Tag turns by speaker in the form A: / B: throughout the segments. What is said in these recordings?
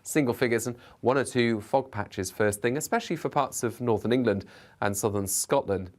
A: Single figures and one or two fog patches first thing, especially for parts of northern England and southern Scotland.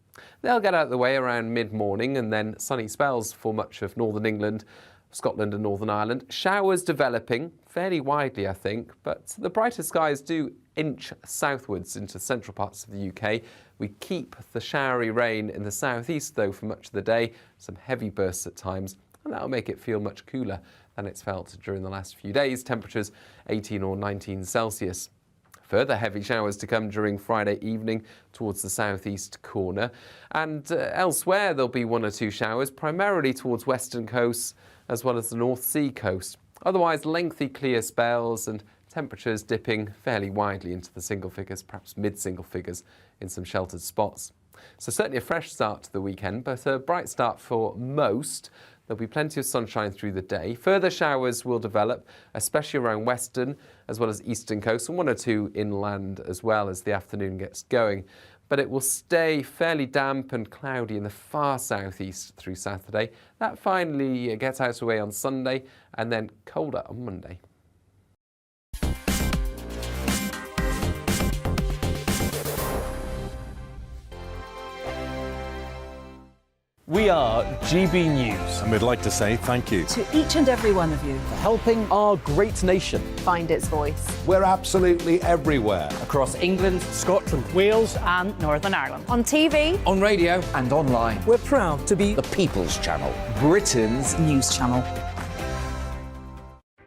A: They'll get out of the way around mid-morning, and then sunny spells for much of northern England, Scotland and Northern Ireland. Showers developing fairly widely, I think, but the brighter skies do inch southwards into central parts of the UK. We keep the showery rain in the southeast, though, for much of the day, some heavy bursts at times, and that'll make it feel much cooler than it's felt during the last few days, temperatures 18 or 19 Celsius. Further heavy showers to come during Friday evening towards the southeast corner. And elsewhere there'll be one or two showers, primarily towards western coasts as well as the North Sea coast. Otherwise lengthy clear spells and temperatures dipping fairly widely into the single figures, perhaps mid-single figures in some sheltered spots. So certainly a fresh start to the weekend, but a bright start for most. There'll be plenty of sunshine through the day. Further showers will develop, especially around western as well as eastern coast, and one or two inland as well as the afternoon gets going. But it will stay fairly damp and cloudy in the far southeast through Saturday. That finally gets out of the way on Sunday, and then colder on Monday.
B: We are GB News.
C: And we'd like to say thank you
D: to each and every one of you
B: for helping our great nation
E: find its voice.
C: We're absolutely everywhere.
B: Across England, Scotland,
E: Wales and Northern Ireland. On TV,
B: on radio and online.
D: We're proud to be
B: the People's Channel, Britain's news channel.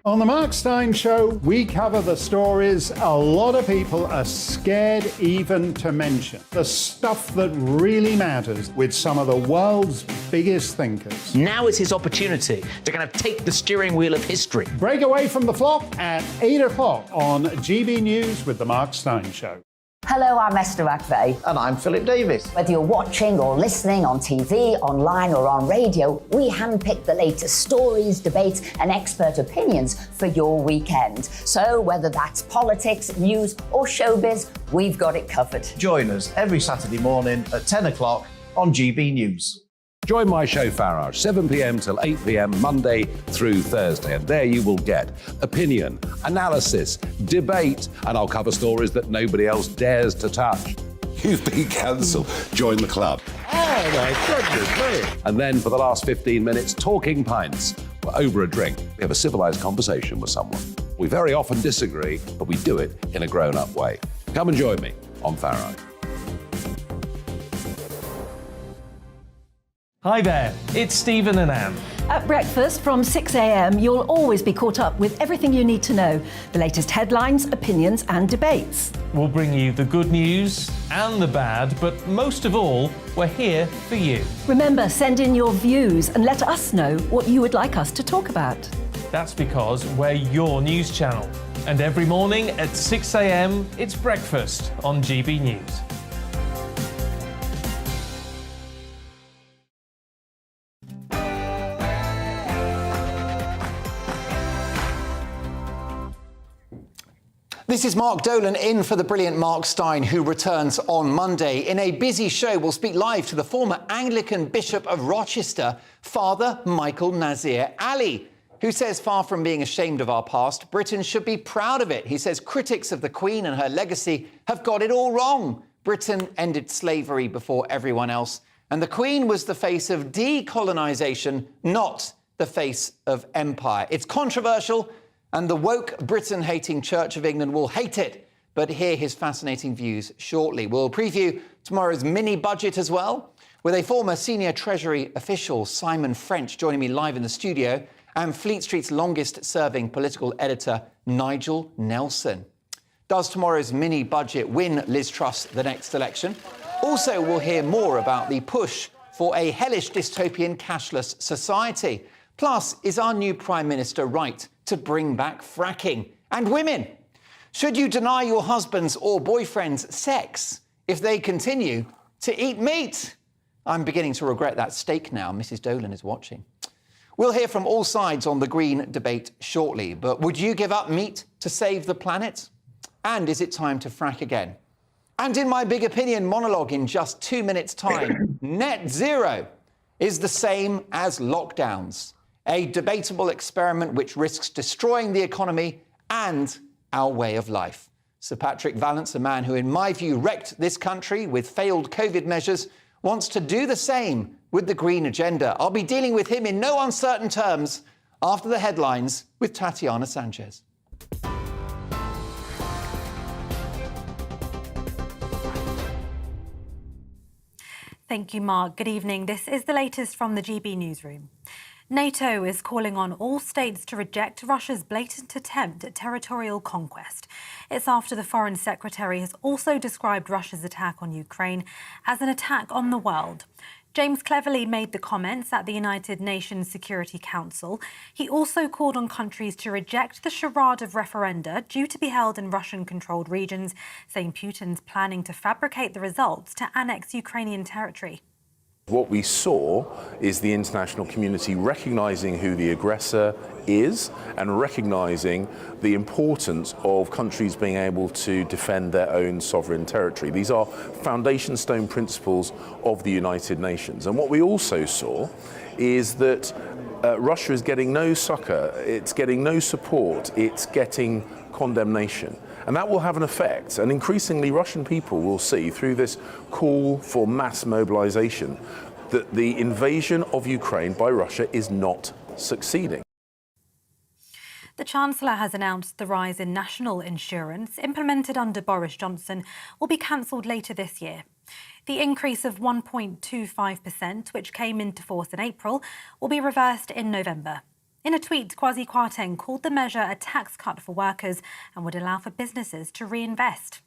F: On the Mark Steyn Show, we cover the stories a lot of people are scared even to mention. The stuff that really matters with some of the world's biggest thinkers.
G: Now is his opportunity to kind of take the steering wheel of history.
F: Break away from the flop at 8 o'clock on GB News with the Mark Steyn Show.
H: Hello, I'm Esther McVeigh.
G: And I'm Philip Davis.
H: Whether you're watching or listening on TV, online or on radio, we handpick the latest stories, debates and expert opinions for your weekend. So whether that's politics, news or showbiz, we've got it covered.
G: Join us every Saturday morning at 10 o'clock on GB News.
C: Join my show Farage, 7 p.m. till 8 p.m. Monday through Thursday, and there you will get opinion, analysis, debate, and I'll cover stories that nobody else dares to touch. You've been cancelled. Join the club.
F: Oh my goodness me.
C: And then for the last 15 minutes, talking pints. We're over a drink. We have a civilised conversation with someone. We very often disagree, but we do it in a grown-up way. Come and join me on Farage.
B: Hi there, it's Stephen and Anne.
D: At breakfast from 6 a.m, you'll always be caught up with everything you need to know, the latest headlines, opinions and debates.
B: We'll bring you the good news and the bad, but most of all, we're here for you.
D: Remember, send in your views and let us know what you would like us to talk about.
B: That's because we're your news channel. And every morning at 6 a.m, it's breakfast on GB News.
I: This is Mark Dolan in for the brilliant Mark Steyn, who returns on Monday. In a busy show, we'll speak live to the former Anglican Bishop of Rochester, Father Michael Nazir Ali, who says far from being ashamed of our past, Britain should be proud of it. He says critics of the Queen and her legacy have got it all wrong. Britain ended slavery before everyone else, and the Queen was the face of decolonisation, not the face of empire. It's controversial, and the woke Britain-hating Church of England will hate it, but hear his fascinating views shortly. We'll preview tomorrow's mini-budget as well, with a former senior Treasury official, Simon French, joining me live in the studio, and Fleet Street's longest-serving political editor, Nigel Nelson. Does tomorrow's mini-budget win Liz Truss the next election? Also, we'll hear more about the push for a hellish dystopian cashless society. Plus, is our new Prime Minister right to bring back fracking? And women, should you deny your husbands or boyfriends sex if they continue to eat meat? I'm beginning to regret that steak now. Mrs. Dolan is watching. We'll hear from all sides on the Green debate shortly, but would you give up meat to save the planet? And is it time to frack again? And in my big opinion monologue in just 2 minutes' time, net zero is the same as lockdowns. A debatable experiment which risks destroying the economy and our way of life. Sir Patrick Vallance, a man who, in my view, wrecked this country with failed COVID measures, wants to do the same with the green agenda. I'll be dealing with him in no uncertain terms after the headlines with Tatiana Sanchez.
J: Thank you, Mark. Good evening. This is the latest from the GB newsroom. NATO is calling on all states to reject Russia's blatant attempt at territorial conquest. It's after the Foreign Secretary has also described Russia's attack on Ukraine as an attack on the world. James Cleverly made the comments at the United Nations Security Council. He also called on countries to reject the charade of referenda due to be held in Russian-controlled regions, saying Putin's planning to fabricate the results to annex Ukrainian territory.
K: What we saw is the international community recognising who the aggressor is and recognising the importance of countries being able to defend their own sovereign territory. These are foundation stone principles of the United Nations. And what we also saw is that Russia is getting no succour, it's getting no support, it's getting condemnation. And that will have an effect. And increasingly, Russian people will see through this call for mass mobilization that the invasion of Ukraine by Russia is not succeeding.
J: The Chancellor has announced the rise in national insurance implemented under Boris Johnson will be cancelled later this year. The increase of 1.25%, which came into force in April, will be reversed in November. In a tweet, Kwasi Kwarteng called the measure a tax cut for workers and would allow for businesses to reinvest.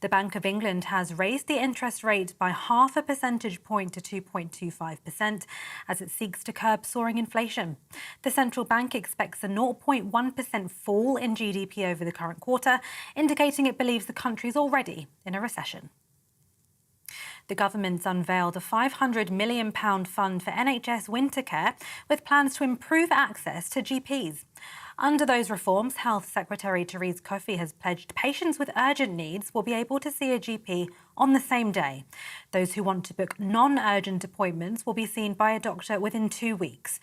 J: The Bank of England has raised the interest rate by 0.5 percentage point to 2.25% as it seeks to curb soaring inflation. The central bank expects a 0.1% fall in GDP over the current quarter, indicating it believes the country is already in a recession. The government's unveiled a £500 million fund for NHS winter care with plans to improve access to GPs. Under those reforms, Health Secretary Therese Coffey has pledged patients with urgent needs will be able to see a GP on the same day. Those who want to book non-urgent appointments will be seen by a doctor within 2 weeks.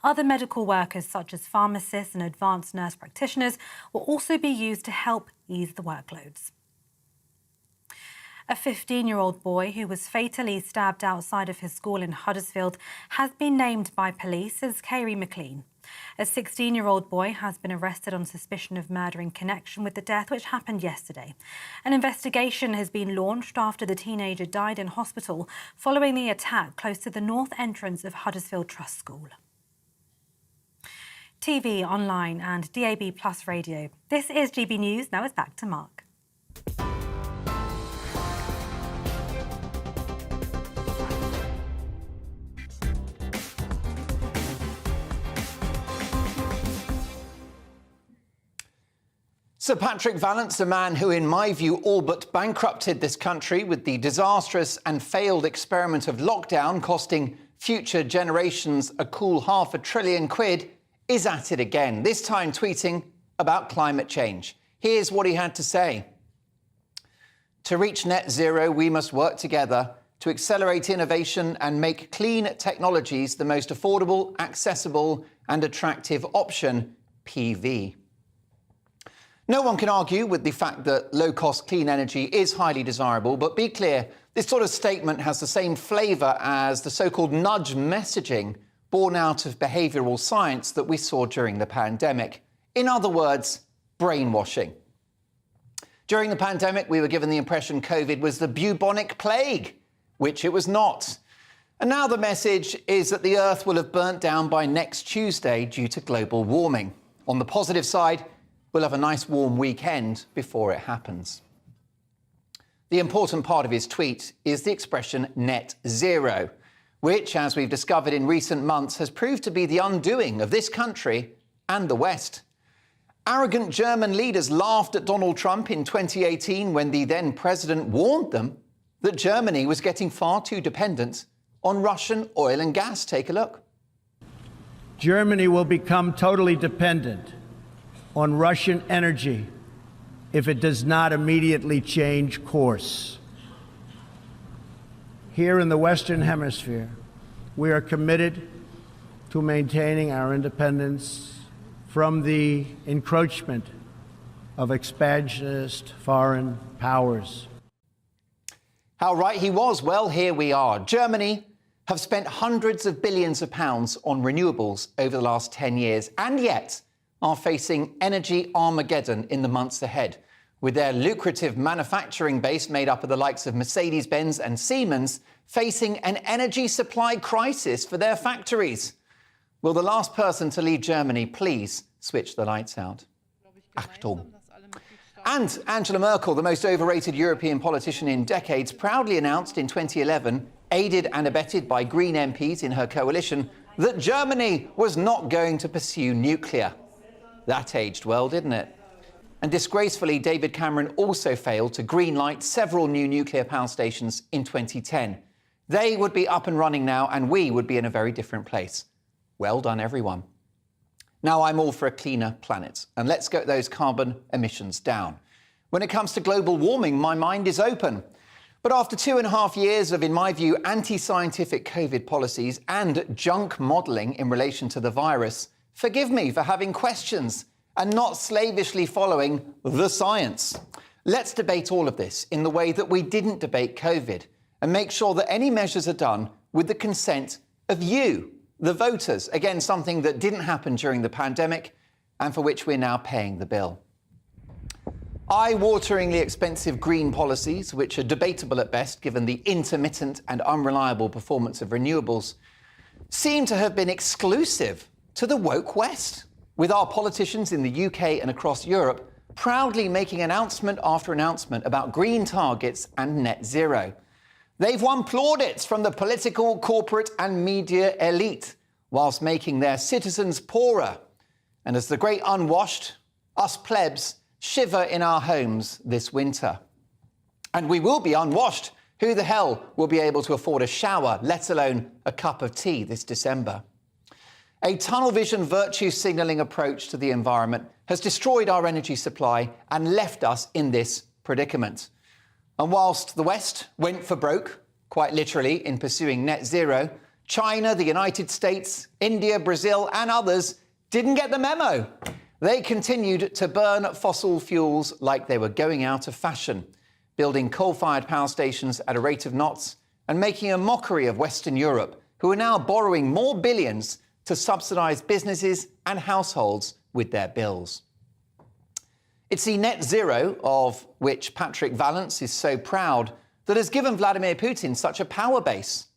J: Other medical workers, such as pharmacists and advanced nurse practitioners, will also be used to help ease the workloads. A 15-year-old boy who was fatally stabbed outside of his school in Huddersfield has been named by police as Kayrie McLean. A 16-year-old boy has been arrested on suspicion of murder in connection with the death which happened yesterday. An investigation has been launched after the teenager died in hospital following the attack close to the north entrance of Huddersfield Trust School. TV, online and DAB+ radio. This is GB News. Now it's back to Mark.
I: Sir Patrick Vallance, a man who, in my view, all but bankrupted this country with the disastrous and failed experiment of lockdown costing future generations a cool £500 billion, is at it again, this time tweeting about climate change. Here's what he had to say. To reach net zero, we must work together to accelerate innovation and make clean technologies the most affordable, accessible and attractive option, PV. No one can argue with the fact that low-cost clean energy is highly desirable, but be clear, this sort of statement has the same flavour as the so-called nudge messaging born out of behavioural science that we saw during the pandemic. In other words, brainwashing. During the pandemic, we were given the impression COVID was the bubonic plague, which it was not. And now the message is that the Earth will have burnt down by next Tuesday due to global warming. On the positive side, we'll have a nice warm weekend before it happens. The important part of his tweet is the expression net zero, which, as we've discovered in recent months, has proved to be the undoing of this country and the West. Arrogant German leaders laughed at Donald Trump in 2018 when the then president warned them that Germany was getting far too dependent on Russian oil and gas. Take a look.
L: Germany will become totally dependent on Russian energy if it does not immediately change course. Here in the Western Hemisphere, we are committed to maintaining our independence from the encroachment of expansionist foreign powers.
I: How right he was. Well, here we are. Germany have spent hundreds of billions of pounds on renewables over the last 10 years, and yet are facing energy Armageddon in the months ahead, with their lucrative manufacturing base made up of the likes of Mercedes-Benz and Siemens facing an energy supply crisis for their factories. Will the last person to leave Germany please switch the lights out? Achtung. And Angela Merkel, the most overrated European politician in decades, proudly announced in 2011, aided and abetted by Green MPs in her coalition, that Germany was not going to pursue nuclear. That aged well, didn't it? And disgracefully, David Cameron also failed to greenlight several new nuclear power stations in 2010. They would be up and running now, and we would be in a very different place. Well done, everyone. Now, I'm all for a cleaner planet, and let's get those carbon emissions down. When it comes to global warming, my mind is open. But after 2.5 years of, in my view, anti-scientific COVID policies and junk modelling in relation to the virus, forgive me for having questions and not slavishly following the science. Let's debate all of this in the way that we didn't debate COVID and make sure that any measures are done with the consent of you, the voters. Again, something that didn't happen during the pandemic and for which we're now paying the bill. Eye-wateringly expensive green policies, which are debatable at best given the intermittent and unreliable performance of renewables, seem to have been exclusive to the woke West, with our politicians in the UK and across Europe proudly making announcement after announcement about green targets and net zero. They've won plaudits from the political, corporate and media elite, whilst making their citizens poorer. And as the great unwashed, us plebs, shiver in our homes this winter. And we will be unwashed. Who the hell will be able to afford a shower, let alone a cup of tea this December? A tunnel vision virtue signalling approach to the environment has destroyed our energy supply and left us in this predicament. And whilst the West went for broke, quite literally, in pursuing net zero, China, the United States, India, Brazil and others didn't get the memo. They continued to burn fossil fuels like they were going out of fashion, building coal-fired power stations at a rate of knots and making a mockery of Western Europe, who are now borrowing more billions to subsidise businesses and households with their bills. It's the net zero of which Patrick Vallance is so proud that has given Vladimir Putin such a power base.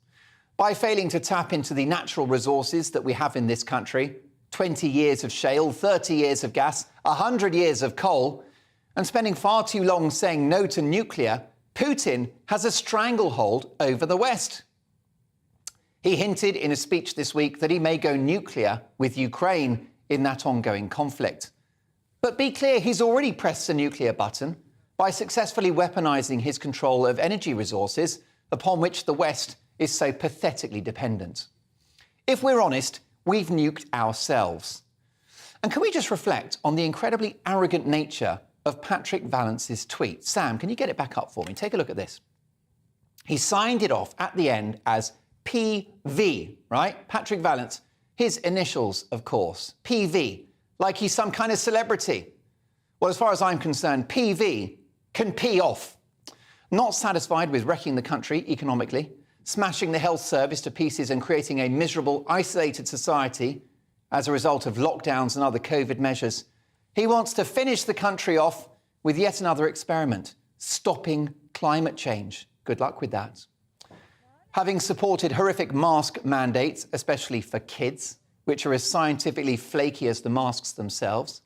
I: By failing to tap into the natural resources that we have in this country, 20 years of shale, 30 years of gas, 100 years of coal, and spending far too long saying no to nuclear, Putin has a stranglehold over the West. He hinted in a speech this week that he may go nuclear with Ukraine in that ongoing conflict. But be clear, he's already pressed the nuclear button by successfully weaponising his control of energy resources upon which the West is so pathetically dependent. If we're honest, we've nuked ourselves. And can we just reflect on the incredibly arrogant nature of Patrick Vallance's tweet? Sam, can you get it back up for me? Take a look at this. He signed it off at the end as PV, right? Patrick Vallance, his initials, of course, PV, like he's some kind of celebrity. Well, as far as I'm concerned, PV can pee off. Not satisfied with wrecking the country economically, smashing the health service to pieces and creating a miserable, isolated society as a result of lockdowns and other COVID measures, he wants to finish the country off with yet another experiment, stopping climate change. Good luck with that. Having supported horrific mask mandates, especially for kids, which are as scientifically flaky as the masks themselves.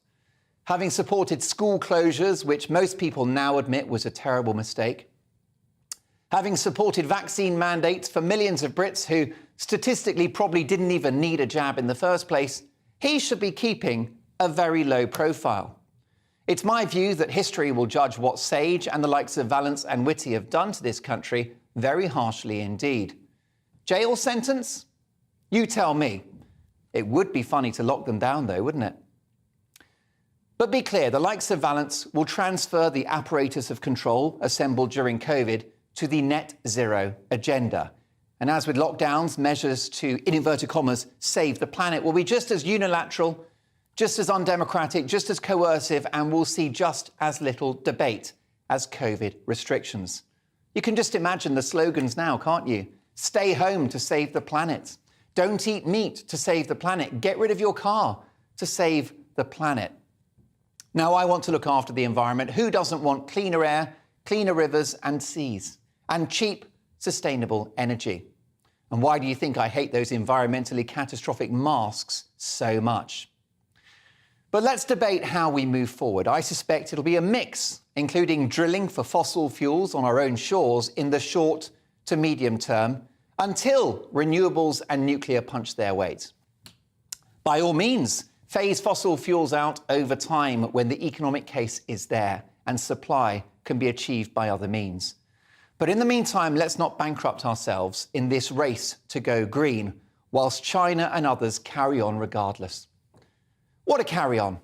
I: Having supported school closures, which most people now admit was a terrible mistake. Having supported vaccine mandates for millions of Brits who statistically probably didn't even need a jab in the first place, he should be keeping a very low profile. It's my view that history will judge what Sage and the likes of Vallance and Whitty have done to this country very harshly indeed. Jail sentence? You tell me. It would be funny to lock them down, though, wouldn't it? But be clear, the likes of Vallance will transfer the apparatus of control assembled during COVID to the net zero agenda. And as with lockdowns, measures to, in inverted commas, save the planet will be just as unilateral just as undemocratic, just as coercive, and we'll see just as little debate as COVID restrictions. You can just imagine the slogans now, can't you? Stay home to save the planet. Don't eat meat to save the planet. Get rid of your car to save the planet. Now, I want to look after the environment. Who doesn't want cleaner air, cleaner rivers and seas, and cheap, sustainable energy? And why do you think I hate those environmentally catastrophic masks so much? But let's debate how we move forward. I suspect it'll be a mix, including drilling for fossil fuels on our own shores in the short to medium term, until renewables and nuclear punch their weight. By all means, phase fossil fuels out over time when the economic case is there and supply can be achieved by other means. But in the meantime, let's not bankrupt ourselves in this race to go green, whilst China and others carry on regardless. What a carry on.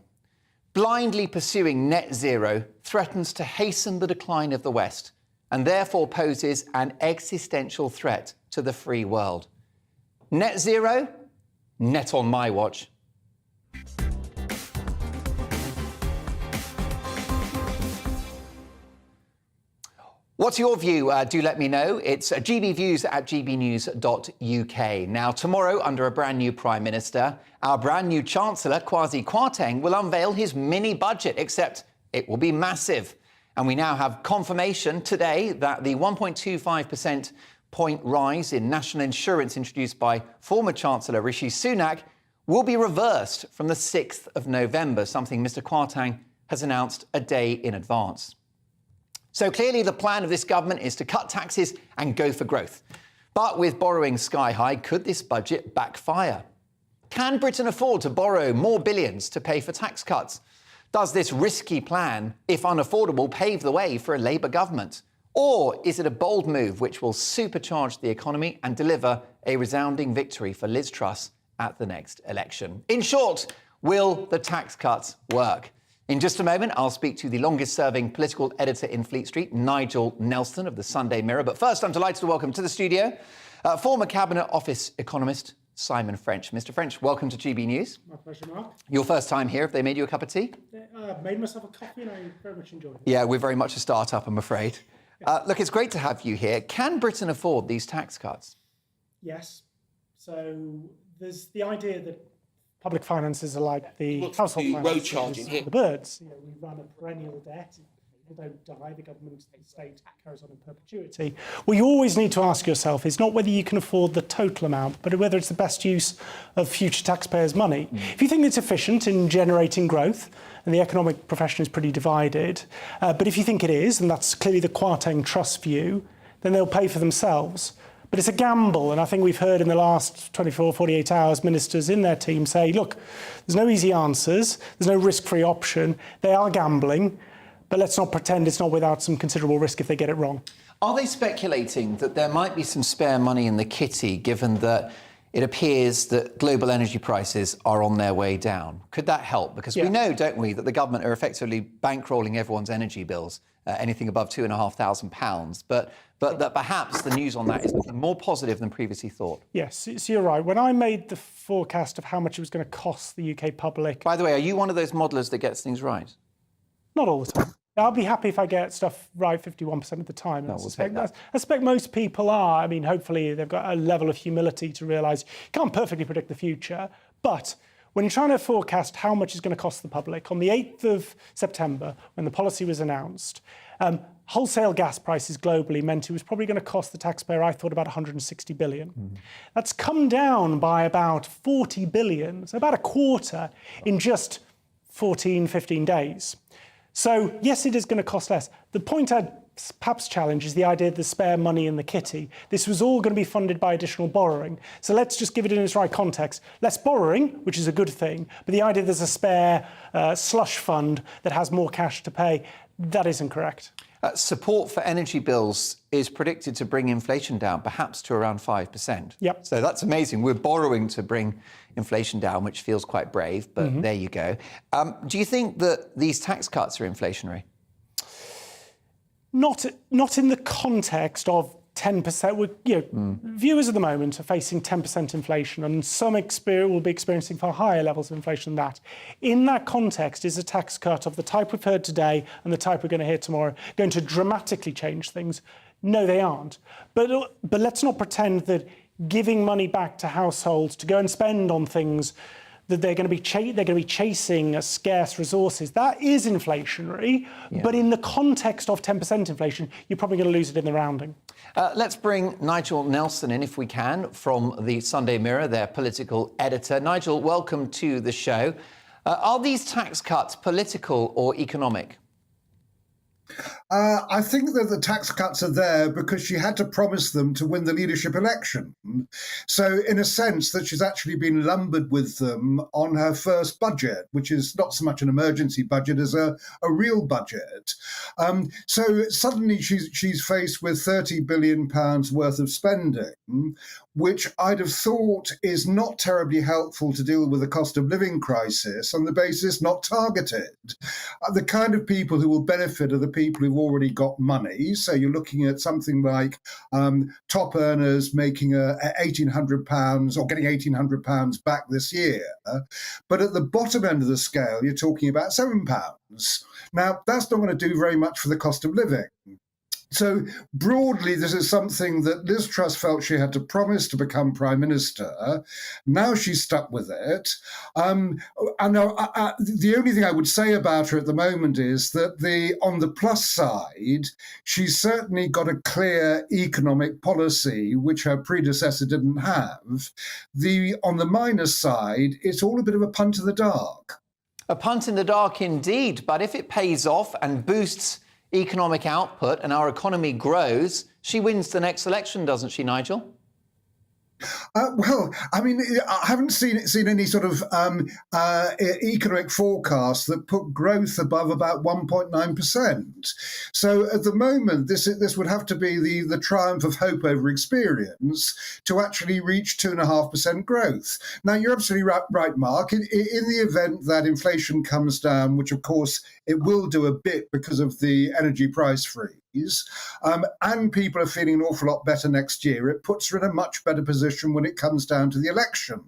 I: Blindly pursuing net zero threatens to hasten the decline of the West and therefore poses an existential threat to the free world. Net zero? Net on my watch. What's your view? Do let me know. It's gbviews@gbnews.uk. Now, tomorrow, under a brand new Prime Minister, our brand new Chancellor, Kwasi Kwarteng, will unveil his mini budget, except it will be massive. And we now have confirmation today that the 1.25% point rise in national insurance introduced by former Chancellor Rishi Sunak will be reversed from the 6th of November, something Mr. Kwarteng has announced a day in advance. So clearly the plan of this government is to cut taxes and go for growth. But with borrowing sky high, could this budget backfire? Can Britain afford to borrow more billions to pay for tax cuts? Does this risky plan, if unaffordable, pave the way for a Labour government? Or is it a bold move which will supercharge the economy and deliver a resounding victory for Liz Truss at the next election? In short, will the tax cuts work? In just a moment, I'll speak to the longest-serving political editor in Fleet Street, Nigel Nelson of the Sunday Mirror. But first, I'm delighted to welcome to the studio former Cabinet Office economist Simon French. Mr. French, welcome to GB News.
M: My pleasure, Mark.
I: Your first time here. Have they made you a cup of tea?
M: I've made myself a coffee and I very much enjoyed it.
I: Yeah, we're very much a start-up, I'm afraid. Look, it's great to have you here. Can Britain afford these tax cuts?
M: Yes. So there's the idea that public finances are like the household finances for the birds. You know, we run a perennial debt. People don't die. The government, the state carries on in perpetuity. What you always need to ask yourself is not whether you can afford the total amount, but whether it's the best use of future taxpayers' money. If you think it's efficient in generating growth, and the economic profession is pretty divided, but if you think it is, and that's clearly the Kwarteng Trust view, then they'll pay for themselves. But it's a gamble, and I think we've heard in the last 24, 48 hours, ministers in their team say, look, there's no easy answers, there's no risk-free option, they are gambling, but let's not pretend it's not without some considerable risk if they get it wrong.
I: Are they speculating that there might be some spare money in the kitty, given that it appears that global energy prices are on their way down? Could that help? Because we know, don't we, that the government are effectively bankrolling everyone's energy bills, anything above £2,500, but that perhaps the news on that is looking more positive than previously thought.
M: Yes, so you're right. When I made the forecast of how much it was going to cost the UK public...
I: By the way, are you one of those modelers that gets things right?
M: Not all the time. I'll be happy if I get stuff right 51% of the time. I suspect most people are. I mean, hopefully they've got a level of humility to realise you can't perfectly predict the future. But when you're trying to forecast how much it's going to cost the public, on the 8th of September, when the policy was announced, wholesale gas prices globally meant it was probably going to cost the taxpayer, I thought, about 160 billion. That's come down by about 40 billion, so about a quarter in just 14, 15 days. So, yes, it is going to cost less. The point I'd perhaps challenge is the idea of the spare money in the kitty. This was all going to be funded by additional borrowing. So let's just give it in its right context. Less borrowing, which is a good thing, but the idea there's a spare slush fund that has more cash to pay, that isn't correct.
I: Support for energy bills is predicted to bring inflation down, perhaps to around 5%.
M: Yep.
I: So that's amazing. We're borrowing to bring inflation down, which feels quite brave, but there you go. Do you think that these tax cuts are inflationary?
M: Not in the context of 10%. Viewers at the moment are facing 10% inflation, and some will be experiencing far higher levels of inflation than that. In that context, is a tax cut of the type we've heard today and the type we're going to hear tomorrow going to dramatically change things? No, they aren't. But let's not pretend that giving money back to households to go and spend on things that they're going to be chasing as scarce resources. That is inflationary, but in the context of 10% inflation, you're probably going to lose it in the rounding.
I: Let's bring Nigel Nelson in, if we can, from the Sunday Mirror, their political editor. Nigel, welcome to the show. Are these tax cuts political or economic?
N: I think that the tax cuts are there because she had to promise them to win the leadership election. So in a sense that she's actually been lumbered with them on her first budget, which is not so much an emergency budget as a real budget. So suddenly she's faced with £30 billion worth of spending, which I'd have thought is not terribly helpful to deal with the cost of living crisis on the basis not targeted. The kind of people who will benefit are the people who've already got money. So you're looking at something like top earners making £1,800 or getting £1,800 back this year. But at the bottom end of the scale, you're talking about £7. Now, that's not going to do very much for the cost of living. So broadly, this is something that Liz Truss felt she had to promise to become Prime Minister. Now she's stuck with it. The only thing I would say about her at the moment is that on the plus side, she's certainly got a clear economic policy, which her predecessor didn't have. On the minus side, it's all a bit of a punt in the dark.
I: A punt in the dark indeed, but if it pays off and boosts economic output and our economy grows, she wins the next election, doesn't she, Nigel?
N: Well, I mean, I haven't seen any sort of economic forecast that put growth above about 1.9%. So at the moment, this would have to be the triumph of hope over experience to actually reach 2.5% growth. Now, you're absolutely right, Mark. In the event that inflation comes down, which of course it will do a bit because of the energy price freeze, and people are feeling an awful lot better next year, it puts her in a much better position when it comes down to the election.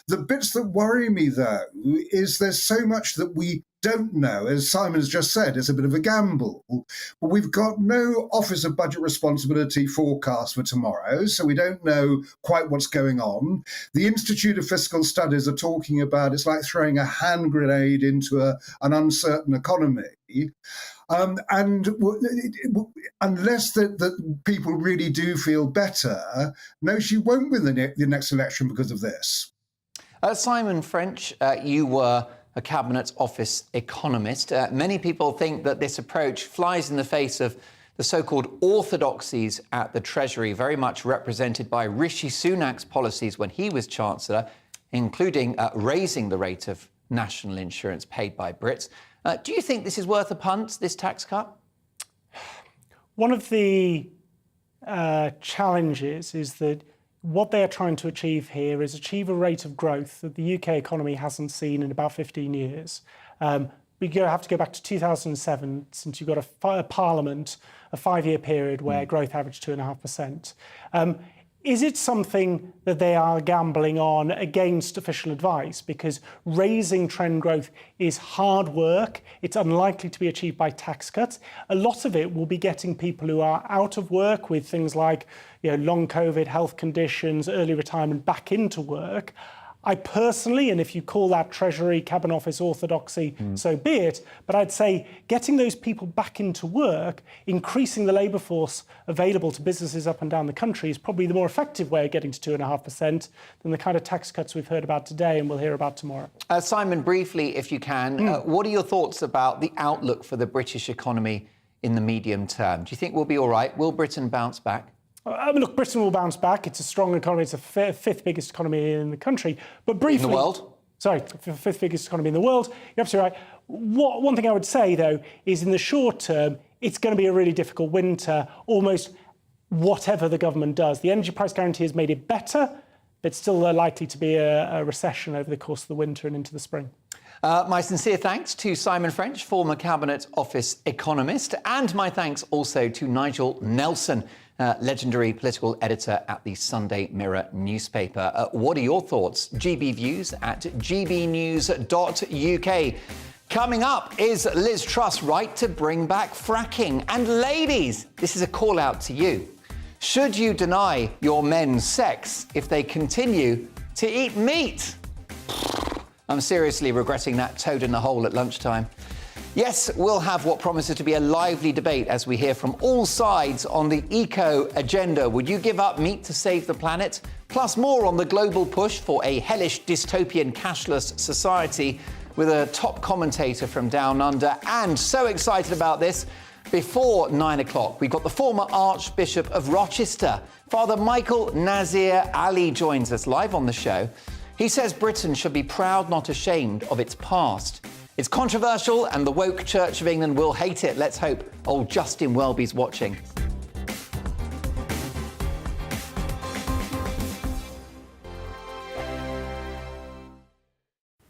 N: The bits that worry me, though, is there's so much that we don't know. As Simon's just said, it's a bit of a gamble. But we've got no Office of Budget Responsibility forecast for tomorrow, so we don't know quite what's going on. The Institute of Fiscal Studies are talking about it's like throwing a hand grenade into an uncertain economy. And unless the people really do feel better, no, she won't win the next election because of this.
I: Simon French, you were a Cabinet Office economist. Many people think that this approach flies in the face of the so-called orthodoxies at the Treasury, very much represented by Rishi Sunak's policies when he was Chancellor, including raising the rate of national insurance paid by Brits. Do you think this is worth a punt, this tax cut?
M: One of the challenges is that what they are trying to achieve here is achieve a rate of growth that the UK economy hasn't seen in about 15 years. We have to go back to 2007, since you've got a parliament, a 5-year period where growth averaged 2.5%. Is it something that they are gambling on against official advice? Because raising trend growth is hard work. It's unlikely to be achieved by tax cuts. A lot of it will be getting people who are out of work with things like long COVID, health conditions, early retirement back into work. I personally, and if you call that Treasury, Cabinet Office orthodoxy, so be it, but I'd say getting those people back into work, increasing the labour force available to businesses up and down the country is probably the more effective way of getting to 2.5% than the kind of tax cuts we've heard about today and we'll hear about tomorrow.
I: Simon, briefly, if you can, what are your thoughts about the outlook for the British economy in the medium term? Do you think we'll be all right? Will Britain bounce back?
M: Look, Britain will bounce back. It's a strong economy. It's the fifth biggest economy in the country. But briefly...
I: In the world?
M: Sorry, fifth biggest economy in the world. You're absolutely right. One thing I would say, though, is in the short term, it's going to be a really difficult winter, almost whatever the government does. The energy price guarantee has made it better, but still likely to be a recession over the course of the winter and into the spring.
I: My sincere thanks to Simon French, former Cabinet Office economist, and my thanks also to Nigel Nelson, legendary political editor at the Sunday Mirror newspaper. What are your thoughts? GB Views at gbnews.uk. Coming up, is Liz Truss right to bring back fracking? And ladies, this is a call out to you. Should you deny your men sex if they continue to eat meat? I'm seriously regretting that toad in the hole at lunchtime. Yes, we'll have what promises to be a lively debate as we hear from all sides on the eco agenda. Would you give up meat to save the planet? Plus more on the global push for a hellish dystopian cashless society with a top commentator from Down Under. And so excited about this. Before 9 o'clock, we've got the former Archbishop of Rochester, Father Michael Nazir Ali, joins us live on the show. He says Britain should be proud, not ashamed, of its past. It's controversial and the woke Church of England will hate it. Let's hope old Justin Welby's watching.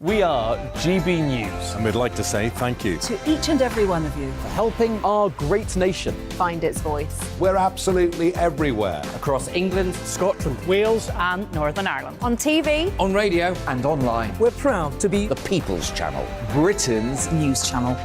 B: We are GB News.
O: And we'd like to say thank you
D: To each and every one of you.
O: for helping our great nation.
E: Find its voice.
C: We're absolutely everywhere.
O: Across England, Scotland,
E: Wales and Northern Ireland. On TV,
O: on radio,
I: And online.
O: we're proud to be
C: The People's Channel.
O: Britain's news channel.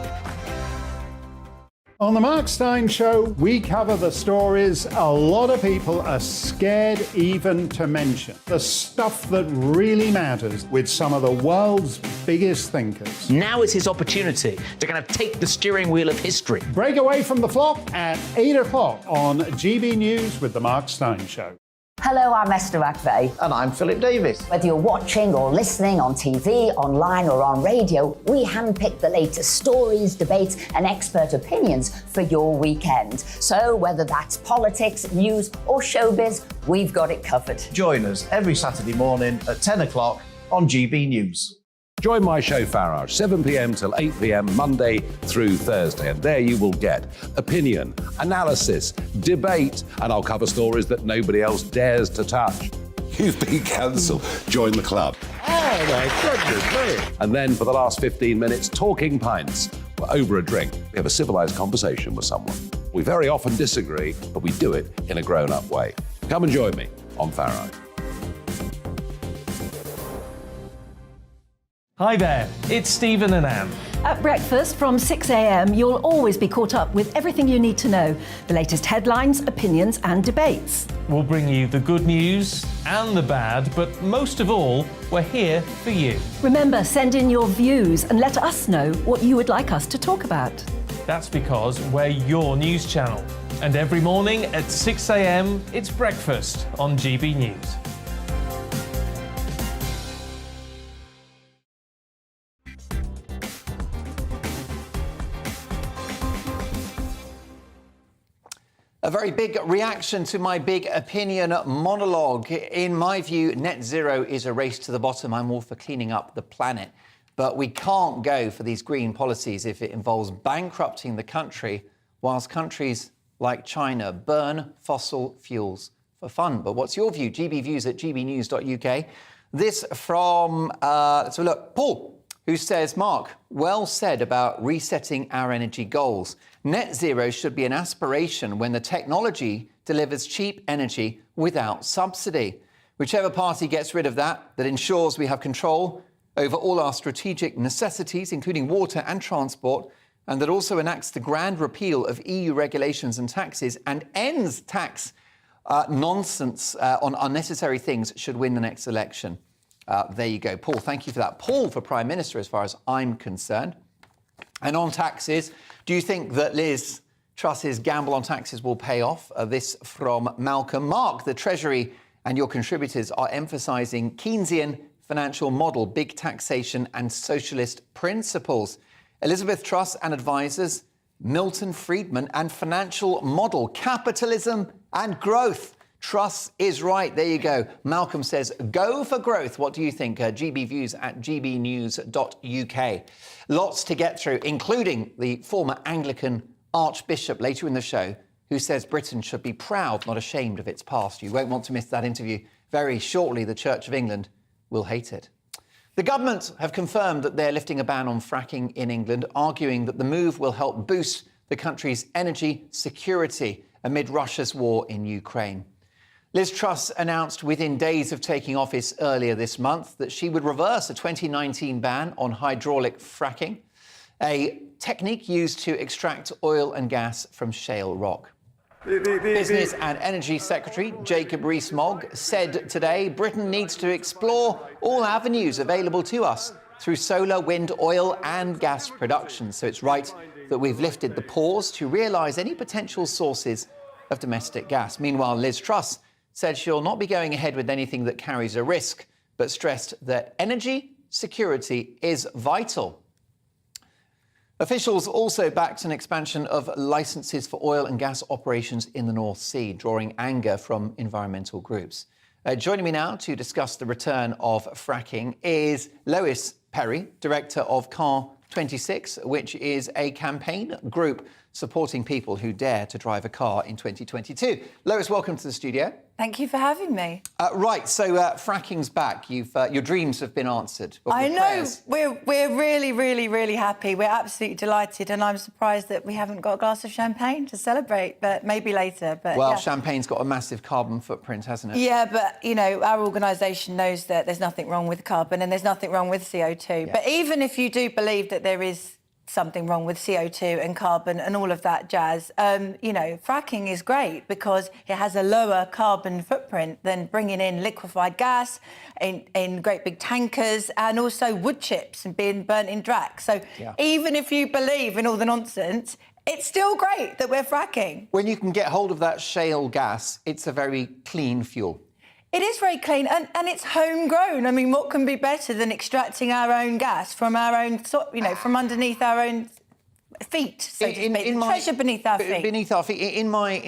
F: On the Mark Steyn Show, we cover the stories a lot of people are scared even to mention. The stuff that really matters with some of the world's biggest thinkers.
P: Now is his opportunity to kind of take the steering wheel of history.
F: Break away from the flock at 8 o'clock on GB News with the Mark Steyn Show.
H: Hello, I'm Esther McVeigh.
G: And I'm Philip Davis.
H: Whether you're watching or listening on TV, online or on radio, we handpick the latest stories, debates and expert opinions for your weekend. So whether that's politics, news or showbiz, we've got it covered.
G: Join us every Saturday morning at 10 o'clock on GB News.
C: Join my show Farage, 7 p.m. till 8 p.m. Monday through Thursday. And there you will get opinion, analysis, debate, and I'll cover stories that nobody else dares to touch.
Q: You've been cancelled. Join the club.
C: Oh my goodness me. And then for the last 15 minutes, talking pints. We're over a drink. We have a civilised conversation with someone. We very often disagree, but we do it in a grown-up way. Come and join me on Farage.
B: Hi there, it's Stephen and Anne.
D: At breakfast from 6 a.m, you'll always be caught up with everything you need to know, the latest headlines, opinions and debates.
B: We'll bring you the good news and the bad, but most of all, we're here for you.
D: Remember, send in your views and let us know what you would like us to talk about.
B: That's because we're your news channel. And every morning at 6 a.m, it's breakfast on GB News.
I: A very big reaction to my big opinion monologue. In my view, net zero is a race to the bottom. I'm all for cleaning up the planet. But we can't go for these green policies if it involves bankrupting the country whilst countries like China burn fossil fuels for fun. But what's your view? GB Views at gbnews.uk. This from, let's have a look, Paul, who says, Mark, well said about resetting our energy goals. Net zero should be an aspiration when the technology delivers cheap energy without subsidy. Whichever party gets rid of that ensures we have control over all our strategic necessities, including water and transport, and that also enacts the grand repeal of EU regulations and taxes and ends tax nonsense on unnecessary things should win the next election. There you go. Paul, thank you for that. Paul for Prime Minister, as far as I'm concerned. And on taxes, do you think that Liz Truss's gamble on taxes will pay off? This from Malcolm. Mark, the Treasury and your contributors are emphasising Keynesian financial model, big taxation and socialist principles. Elizabeth Truss and advisors, Milton Friedman and financial model, capitalism and growth. Truss is right. There you go. Malcolm says, go for growth. What do you think? GB Views at gbnews.uk. Lots to get through, including the former Anglican Archbishop later in the show, who says Britain should be proud, not ashamed of its past. You won't want to miss that interview. Very shortly, the Church of England will hate it. The government have confirmed that they're lifting a ban on fracking in England, arguing that the move will help boost the country's energy security amid Russia's war in Ukraine. Liz Truss announced within days of taking office earlier this month that she would reverse a 2019 ban on hydraulic fracking, a technique used to extract oil and gas from shale rock. Business and Energy Secretary Jacob Rees-Mogg said today Britain needs to explore all avenues available to us through solar, wind, oil and gas production. So it's right that we've lifted the pause to realise any potential sources of domestic gas. Meanwhile, Liz Truss said she'll not be going ahead with anything that carries a risk, but stressed that energy security is vital. Officials also backed an expansion of licences for oil and gas operations in the North Sea, drawing anger from environmental groups. Joining me now to discuss the return of fracking is Lois Perry, Director of Car 26, which is a campaign group supporting people who dare to drive a car in 2022. Lois, welcome to the studio.
R: Thank you for having me.
I: Right, so fracking's back. Your dreams have been answered.
R: I know. We're really, really, really happy. We're absolutely delighted, and I'm surprised that we haven't got a glass of champagne to celebrate, but maybe later. But
I: well,
R: yeah.
I: Champagne's got a massive carbon footprint, hasn't it?
R: Yeah, but, you know, our organisation knows that there's nothing wrong with carbon and there's nothing wrong with CO2.
I: Yeah.
R: But even if you do believe that there is something wrong with CO2 and carbon and all of that jazz, you know, fracking is great because it has a lower carbon footprint than bringing in liquefied gas in great big tankers and also wood chips and being burnt in drac. So even if you believe in all the nonsense, it's still great that we're fracking.
I: When you can get hold of that shale gas, it's a very clean fuel.
R: It is very clean and it's homegrown. I mean, what can be better than extracting our own gas from our own, you know, from underneath our own feet, so to speak, treasure beneath our feet.
I: Beneath our feet. In my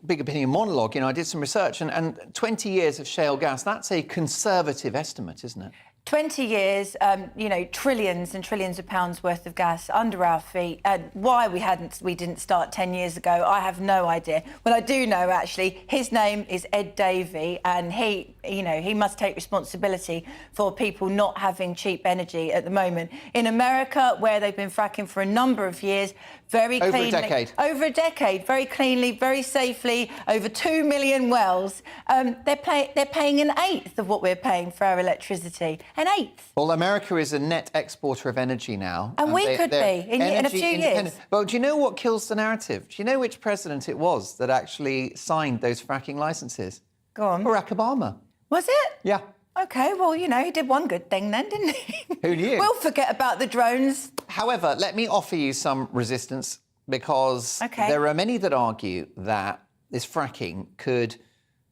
I: big opinion monologue, you know, I did some research and 20 years of shale gas, that's a conservative estimate, isn't it?
R: 20 years, you know, trillions and trillions of pounds worth of gas under our feet. Why we didn't start 10 years ago, I have no idea. Well, I do know, actually, his name is Ed Davey, and he, you know, he must take responsibility for people not having cheap energy at the moment. In America, where they've been fracking for a number of years, very cleanly.
I: Over a decade.
R: Over a decade, very cleanly, very safely, over 2 million wells. They're paying an eighth of what we're paying for our electricity. An eighth.
I: Well, America is a net exporter of energy now.
R: And we could be in a few years.
I: Well, do you know what kills the narrative? Do you know which president it was that actually signed those fracking licences?
R: Go on.
I: Barack Obama.
R: Was it?
I: Yeah.
R: OK, well, you know, he did one good thing then, didn't he?
I: Who knew?
R: We'll forget about the drones.
I: However, let me offer you some resistance because there are many that argue that this fracking could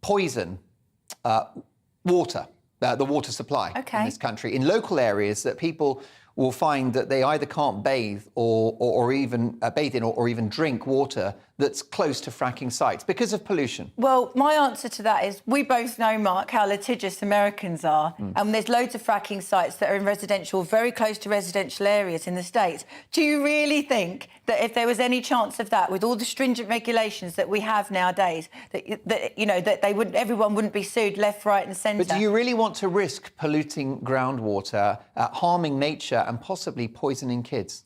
I: poison water. The water supply in this country, in local areas that people will find that they either can't bathe or even bathe in or even drink water that's close to fracking sites because of pollution.
R: Well, my answer to that is we both know, Mark, how litigious Americans are. And there's loads of fracking sites that are in residential, very close to residential areas in the States. Do you really think that if there was any chance of that, with all the stringent regulations that we have nowadays, that you know, that everyone wouldn't be sued left, right and centre?
I: But do you really want to risk polluting groundwater, harming nature and possibly poisoning kids?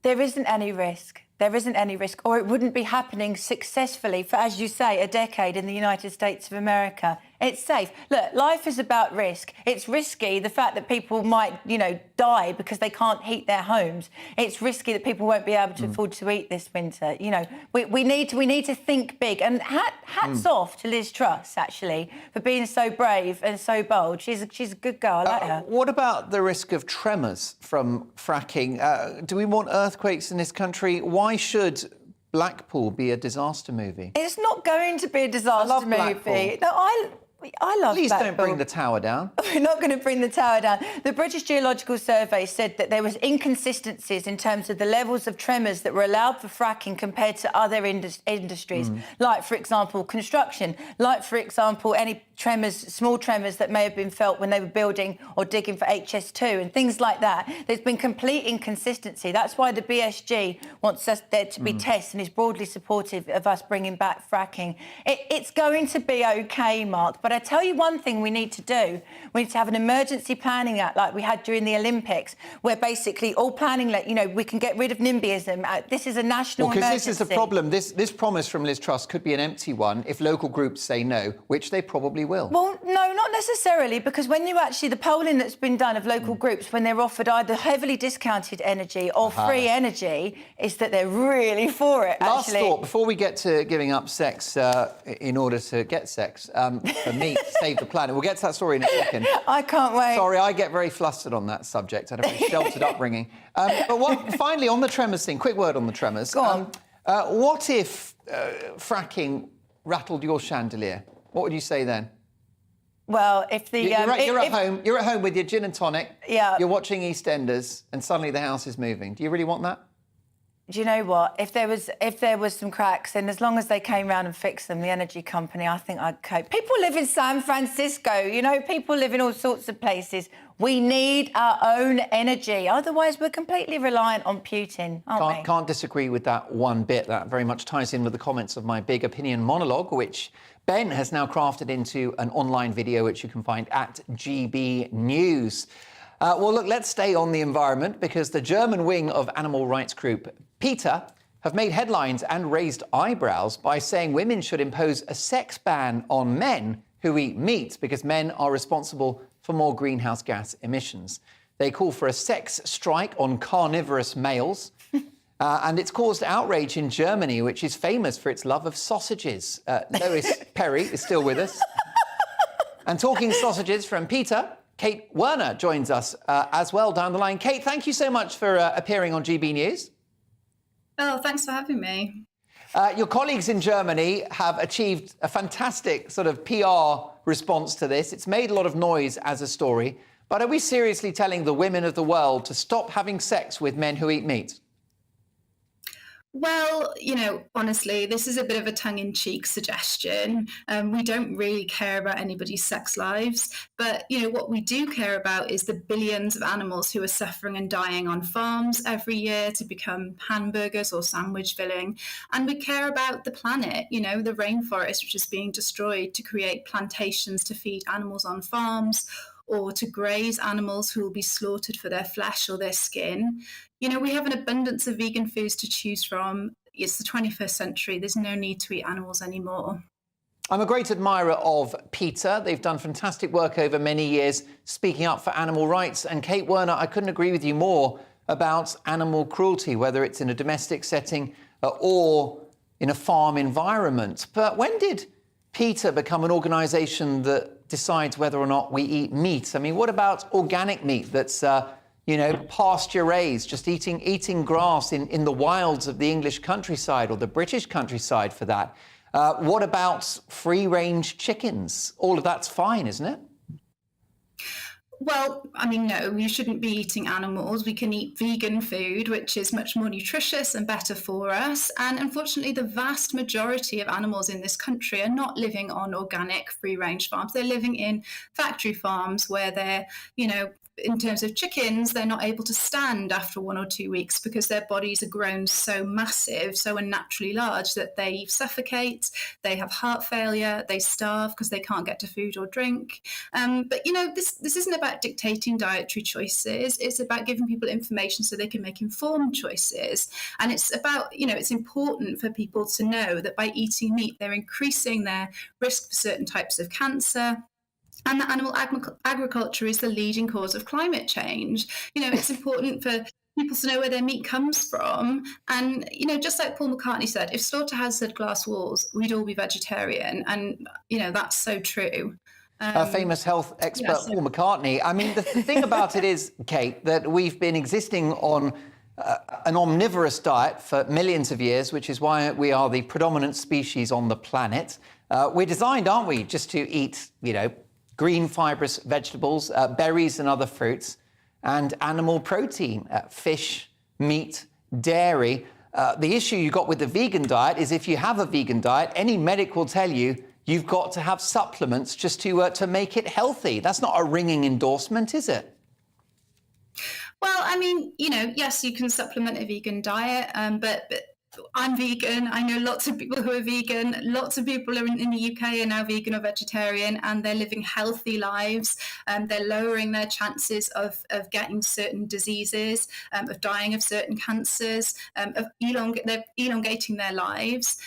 R: There isn't any risk. There isn't any risk, or it wouldn't be happening successfully for, as you say, a decade in the United States of America. It's safe. Look, life is about risk. It's risky, the fact that people might, you know, die because they can't heat their homes. It's risky that people won't be able to afford to eat this winter. You know, we need to think big. And hats off to Liz Truss, actually, for being so brave and so bold. She's a good girl. I like her.
I: What about the risk of tremors from fracking? Do we want earthquakes in this country? Why should Blackpool be a disaster movie?
R: It's not going to be a disaster movie. No, I love
I: Please
R: Blackpool.
I: don't bring the tower down.
R: We're not going to bring the tower down. The British Geological Survey said that there was inconsistencies in terms of the levels of tremors that were allowed for fracking compared to other industries, like, for example, construction, like, for example, any tremors, small tremors that may have been felt when they were building or digging for HS2 and things like that. There's been complete inconsistency. That's why the BSG wants us there to be tests and is broadly supportive of us bringing back fracking. It's going to be OK, Mark, but I tell you one thing we need to do. We need to have an emergency planning act like we had during the Olympics, where basically all planning, we can get rid of NIMBYism. This is a national emergency.
I: Because this is the problem. This promise from Liz Truss could be an empty one if local groups say no, which they probably will.
R: Well, no, not necessarily, because when you actually, the polling that's been done of local groups, when they're offered either heavily discounted energy or free energy, is that they're really for it,
I: Last
R: actually.
I: thought, before we get to giving up sex in order to get sex, for me, to save the planet. We'll get to that story in a second.
R: I can't wait.
I: Sorry, I get very flustered on that subject. I had a very sheltered upbringing. But finally, on the tremors thing, quick word on the tremors.
R: Go on.
I: What if fracking rattled your chandelier? What would you say then?
R: Well, if the...
I: You're at home with your gin and tonic.
R: Yeah.
I: You're watching EastEnders, and suddenly the house is moving. Do you really want that?
R: Do you know what? If there was some cracks, then as long as they came round and fixed them, the energy company, I think I'd cope. People live in San Francisco, people live in all sorts of places. We need our own energy. Otherwise, we're completely reliant on Putin, aren't we?
I: Can't disagree with that one bit. That very much ties in with the comments of my big opinion monologue, which Ben has now crafted into an online video, which you can find at GBNews. Well, look, let's stay on the environment, because the German wing of animal rights group PETA have made headlines and raised eyebrows by saying women should impose a sex ban on men who eat meat because men are responsible for more greenhouse gas emissions. They call for a sex strike on carnivorous males. And it's caused outrage in Germany, which is famous for its love of sausages. Lois Perry is still with us. And talking sausages from PETA, Kate Werner joins us as well down the line. Kate, thank you so much for appearing on GB News.
S: Oh, thanks for having me.
I: Your colleagues in Germany have achieved a fantastic sort of PR response to this. It's made a lot of noise as a story. But are we seriously telling the women of the world to stop having sex with men who eat meat?
S: Well, honestly, this is a bit of a tongue-in-cheek suggestion. We don't really care about anybody's sex lives. But, what we do care about is the billions of animals who are suffering and dying on farms every year to become hamburgers or sandwich filling. And we care about the planet, the rainforest, which is being destroyed to create plantations to feed animals on farms, or to graze animals who will be slaughtered for their flesh or their skin. We have an abundance of vegan foods to choose from. It's the 21st century. There's no need to eat animals anymore.
I: I'm a great admirer of PETA. They've done fantastic work over many years speaking up for animal rights. And Kate Werner, I couldn't agree with you more about animal cruelty, whether it's in a domestic setting or in a farm environment. But when did PETA become an organisation that decides whether or not we eat meat? I mean, what about organic meat that's, pasture-raised, just eating grass in the wilds of the English countryside or the British countryside for that? What about free-range chickens? All of that's fine, isn't it?
S: Well, no, you shouldn't be eating animals. We can eat vegan food, which is much more nutritious and better for us. And unfortunately, the vast majority of animals in this country are not living on organic free-range farms. They're living in factory farms where they're, in terms of chickens, they're not able to stand after 1 or 2 weeks because their bodies are grown so massive, so unnaturally large that they suffocate, they have heart failure, they starve because they can't get to food or drink. But this isn't about dictating dietary choices. It's about giving people information so they can make informed choices. And it's about, it's important for people to know that by eating meat, they're increasing their risk for certain types of cancer, and that animal agriculture is the leading cause of climate change. It's important for people to know where their meat comes from. And, just like Paul McCartney said, if slaughterhouse had glass walls, we'd all be vegetarian. And, that's so true.
I: Famous health expert Paul McCartney. I mean, the thing about it is, Kate, that we've been existing on an omnivorous diet for millions of years, which is why we are the predominant species on the planet. We're designed, aren't we, just to eat, green fibrous vegetables, berries and other fruits, and animal protein, fish, meat, dairy. The issue you got with the vegan diet is if you have a vegan diet, any medic will tell you you've got to have supplements just to make it healthy. That's not a ringing endorsement, is it?
S: Well, I mean, yes, you can supplement a vegan diet, but I'm vegan. I know lots of people who are vegan. Lots of people in the UK are now vegan or vegetarian, and they're living healthy lives. They're lowering their chances of getting certain diseases, of dying of certain cancers, they're elongating their lives.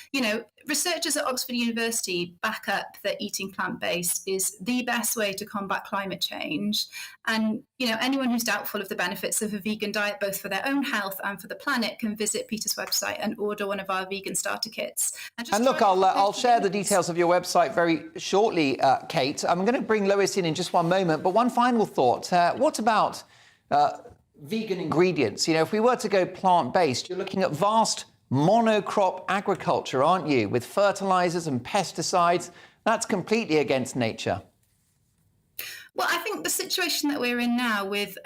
S: Researchers at Oxford University back up that eating plant-based is the best way to combat climate change. And, anyone who's doubtful of the benefits of a vegan diet, both for their own health and for the planet, can visit Peter's website and order one of our vegan starter kits.
I: And look, I'll share the details of your website very shortly, Kate. I'm going to bring Lois in just one moment, but one final thought. What about vegan ingredients? If we were to go plant-based, you're looking at vast monocrop agriculture, aren't you? With fertilizers and pesticides. That's completely against nature.
S: Well, I think the situation that we're in now with,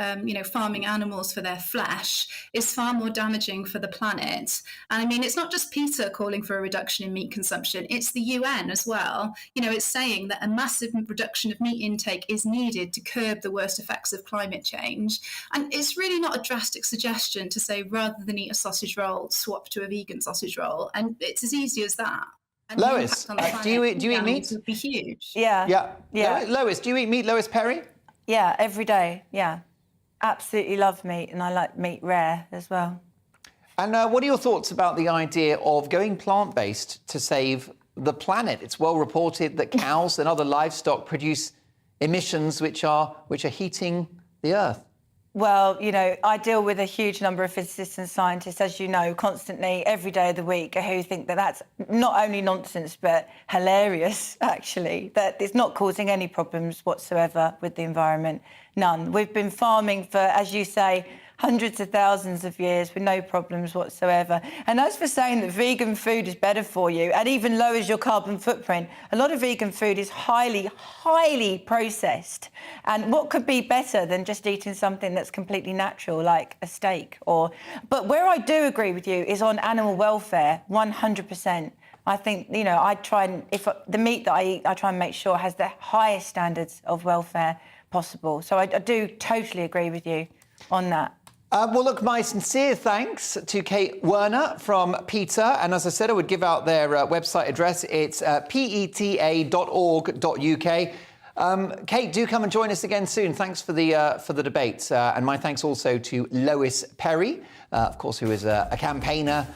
S: farming animals for their flesh is far more damaging for the planet. And I mean, it's not just Peter calling for a reduction in meat consumption, it's the UN as well. It's saying that a massive reduction of meat intake is needed to curb the worst effects of climate change. And it's really not a drastic suggestion to say, rather than eat a sausage roll, swap to a vegan sausage roll. And it's as easy as that. And
I: Lois, do you eat meat?
S: Would be huge.
R: Yeah.
I: Lois, do you eat meat, Lois Perry?
R: Yeah, every day. Yeah, absolutely love meat, and I like meat rare as well.
I: And what are your thoughts about the idea of going plant-based to save the planet? It's well reported that cows and other livestock produce emissions which are heating the earth.
R: Well, I deal with a huge number of physicists and scientists, as you know, constantly, every day of the week, who think that that's not only nonsense, but hilarious, actually, that it's not causing any problems whatsoever with the environment. None. We've been farming for, as you say, hundreds of thousands of years with no problems whatsoever. And as for saying that vegan food is better for you and even lowers your carbon footprint, a lot of vegan food is highly, highly processed. And what could be better than just eating something that's completely natural, like a steak? But where I do agree with you is on animal welfare, 100%. I think, I try and, the meat that I eat, I try and make sure has the highest standards of welfare possible. So I do totally agree with you on that.
I: Well, look, my sincere thanks to Kate Werner from PETA. And as I said, I would give out their website address. It's peta.org.uk. Kate, do come and join us again soon. Thanks for the debate. And my thanks also to Lois Perry, of course, who is a campaigner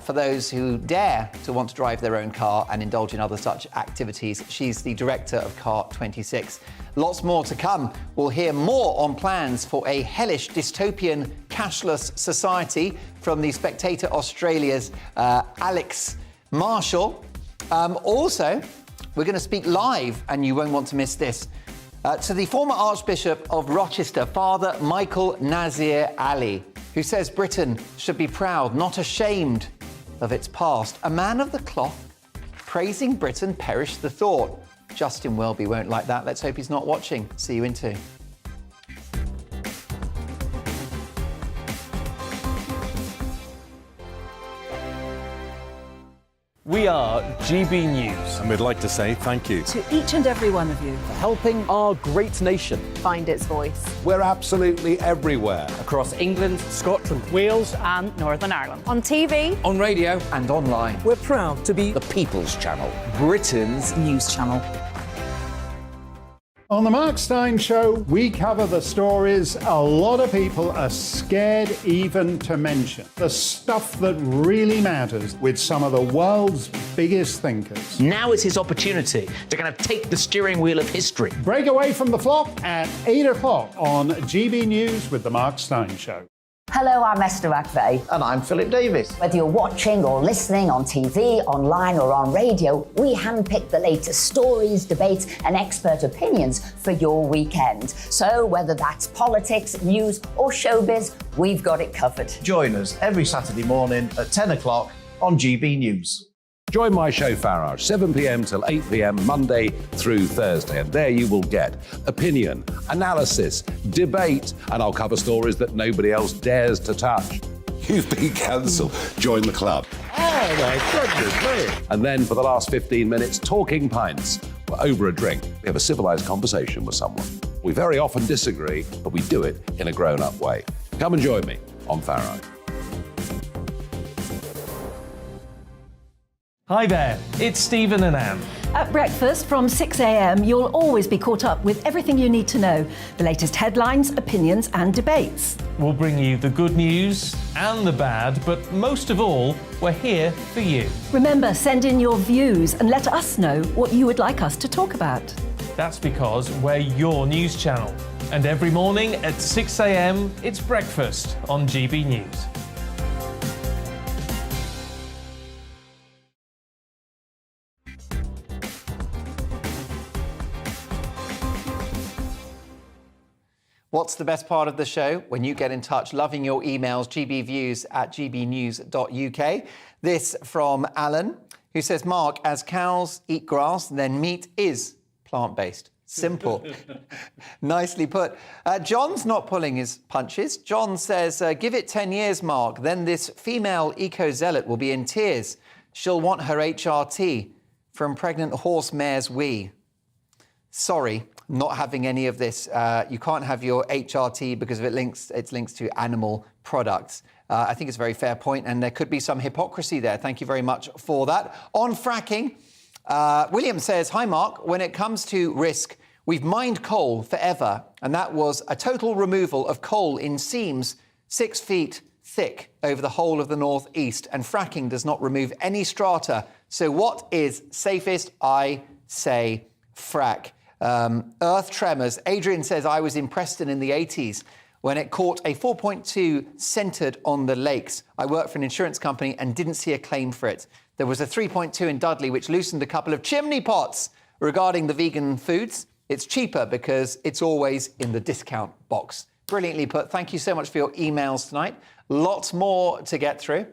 I: for those who dare to want to drive their own car and indulge in other such activities. She's the director of Car 26. Lots more to come. We'll hear more on plans for a hellish dystopian cashless society from the Spectator Australia's Alex Marshall. Also, we're going to speak live, and you won't want to miss this, to the former Archbishop of Rochester, Father Michael Nazir Ali, who says Britain should be proud, not ashamed of its past. A man of the cloth praising Britain, perish the thought. Justin Welby won't like that. Let's hope he's not watching. See you in 2.
B: We are GB News.
T: And we'd like to say thank you
D: to each and every one of you
O: for helping our great nation
E: find its voice.
C: We're absolutely everywhere.
O: Across England, Scotland,
E: Wales and Northern Ireland. On TV,
O: on radio
I: and online.
O: We're proud to be
C: the People's Channel,
O: Britain's news channel.
F: On the Mark Steyn Show, we cover the stories a lot of people are scared even to mention. The stuff that really matters with some of the world's biggest thinkers.
P: Now is his opportunity to kind of take the steering wheel of history.
F: Break away from the flock at 8 o'clock on GB News with the Mark Steyn Show.
H: Hello, I'm Esther McVeigh.
G: And I'm Philip Davis.
H: Whether you're watching or listening on TV, online or on radio, we handpick the latest stories, debates and expert opinions for your weekend. So whether that's politics, news or showbiz, we've got it covered.
G: Join us every Saturday morning at 10 o'clock on GB News.
C: Join my show Farage, 7 p.m. till 8 p.m. Monday through Thursday. And there you will get opinion, analysis, debate, and I'll cover stories that nobody else dares to touch.
Q: You've been cancelled. Join the club.
C: Oh my goodness me. And then for the last 15 minutes, talking pints. We're over a drink. We have a civilized conversation with someone. We very often disagree, but we do it in a grown-up way. Come and join me on Farage.
B: Hi there, it's Stephen and Anne.
D: At breakfast from 6 a.m, you'll always be caught up with everything you need to know, the latest headlines, opinions and debates.
B: We'll bring you the good news and the bad, but most of all, we're here for you.
D: Remember, send in your views and let us know what you would like us to talk about.
B: That's because we're your news channel. And every morning at 6 a.m, it's breakfast on GB News.
I: What's the best part of the show? When you get in touch, loving your emails, gbviews@gbnews.uk. This from Alan, who says, Mark, as cows eat grass, then meat is plant-based. Simple. Nicely put. John's not pulling his punches. John says, give it 10 years, Mark, then this female eco-zealot will be in tears. She'll want her HRT from pregnant horse mare's wee. Sorry, not having any of this. You can't have your HRT because of it's links to animal products. I think it's a very fair point, and there could be some hypocrisy there. Thank you very much for that. On fracking, William says, hi, Mark. When it comes to risk, we've mined coal forever, and that was a total removal of coal in seams 6 feet thick over the whole of the northeast, and fracking does not remove any strata. So what is safest? I say frack. Earth tremors. Adrian says, I was in Preston in the 80s when it caught a 4.2 centred on the lakes. I worked for an insurance company and didn't see a claim for it. There was a 3.2 in Dudley, which loosened a couple of chimney pots. Regarding the vegan foods, it's cheaper because it's always in the discount box. Brilliantly put. Thank you so much for your emails tonight. Lots more to get through.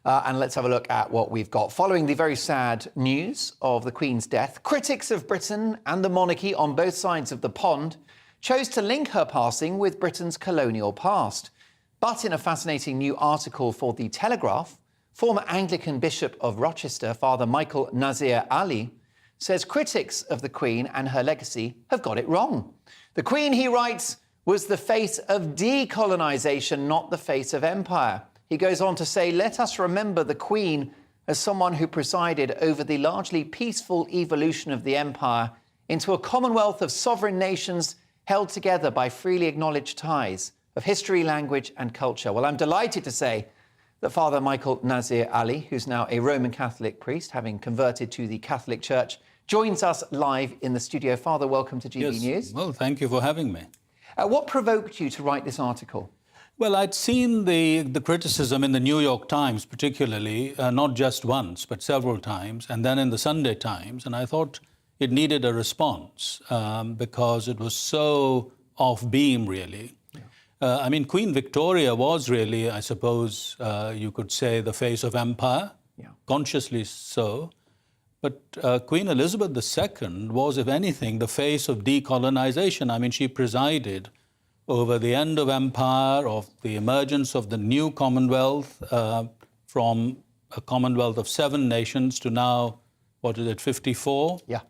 I: And let's have a look at what we've got. Following the very sad news of the Queen's death, critics of Britain and the monarchy on both sides of the pond chose to link her passing with Britain's colonial past. But in a fascinating new article for The Telegraph, former Anglican Bishop of Rochester, Father Michael Nazir Ali, says critics of the Queen and her legacy have got it wrong. The Queen, he writes, was the face of decolonisation, not the face of empire. He goes on to say, let us remember the Queen as someone who presided over the largely peaceful evolution of the empire into a commonwealth of sovereign nations held together by freely acknowledged ties of history, language and culture. Well, I'm delighted to say that Father Michael Nazir Ali, who's now a Roman Catholic priest, having converted to the Catholic Church, joins us live in the studio. Father, welcome to GB News.
T: Well, thank you for having me.
I: What provoked you to write this article?
T: Well, I'd seen the criticism in the New York Times particularly, not just once, but several times, and then in the Sunday Times, and I thought it needed a response because it was so off-beam, really. I mean, Queen Victoria was really, I suppose, you could say, the face of empire, consciously so. But Queen Elizabeth II was, if anything, the face of decolonization. I mean, she presided over the end of empire, of the emergence of the new Commonwealth, from a Commonwealth of 7 nations to now, what is it, 54?
I: Yeah.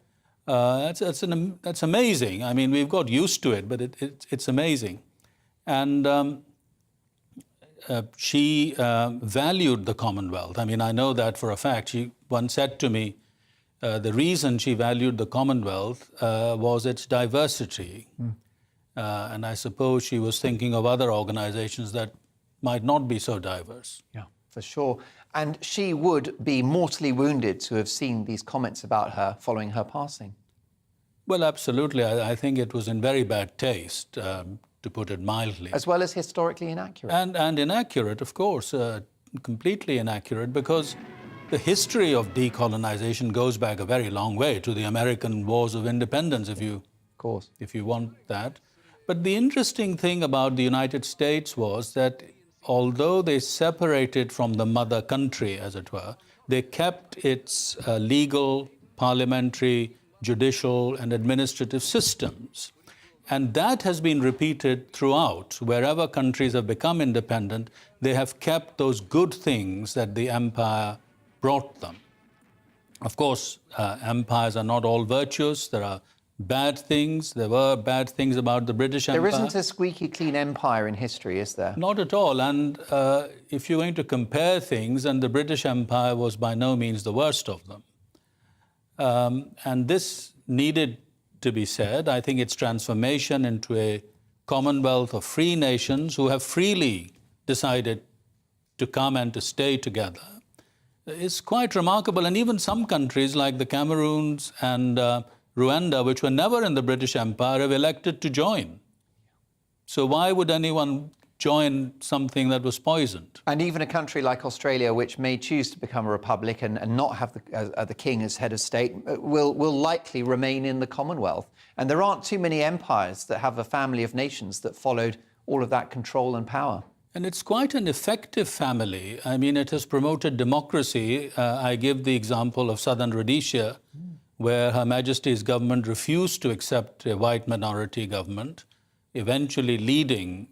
T: That's amazing. I mean, we've got used to it, but it's amazing. And she valued the Commonwealth. I mean, I know that for a fact. She once said to me, the reason she valued the Commonwealth was its diversity. And I suppose she was thinking of other organizations that might not be so diverse.
I: Yeah, for sure. And she would be mortally wounded to have seen these comments about her following her passing.
T: Well, absolutely. I think it was in very bad taste, to put it mildly.
I: As well as historically inaccurate.
T: And inaccurate, of course, completely inaccurate, because the history of decolonization goes back a very long way to the American Wars of Independence, if you want that. But the interesting thing about the United States was that although they separated from the mother country, as it were, they kept its legal, parliamentary, judicial and administrative systems. And that has been repeated throughout. Wherever countries have become independent, they have kept those good things that the empire brought them. Of course, empires are not all virtuous. There are bad things. There were bad things about the British Empire.
I: There isn't a squeaky clean empire in history, is there?
T: Not at all. And if you're going to compare things, then the British Empire was by no means the worst of them. And this needed to be said. I think its transformation into a commonwealth of free nations who have freely decided to come and to stay together is quite remarkable. And even some countries like the Cameroons and Rwanda, which were never in the British Empire, have elected to join. So why would anyone join something that was poisoned?
I: And even a country like Australia, which may choose to become a republic and not have the king as head of state, will likely remain in the Commonwealth. And there aren't too many empires that have a family of nations that followed all of that control and power.
T: And it's quite an effective family. I mean, it has promoted democracy. I give the example of Southern Rhodesia, where Her Majesty's government refused to accept a white minority government, eventually leading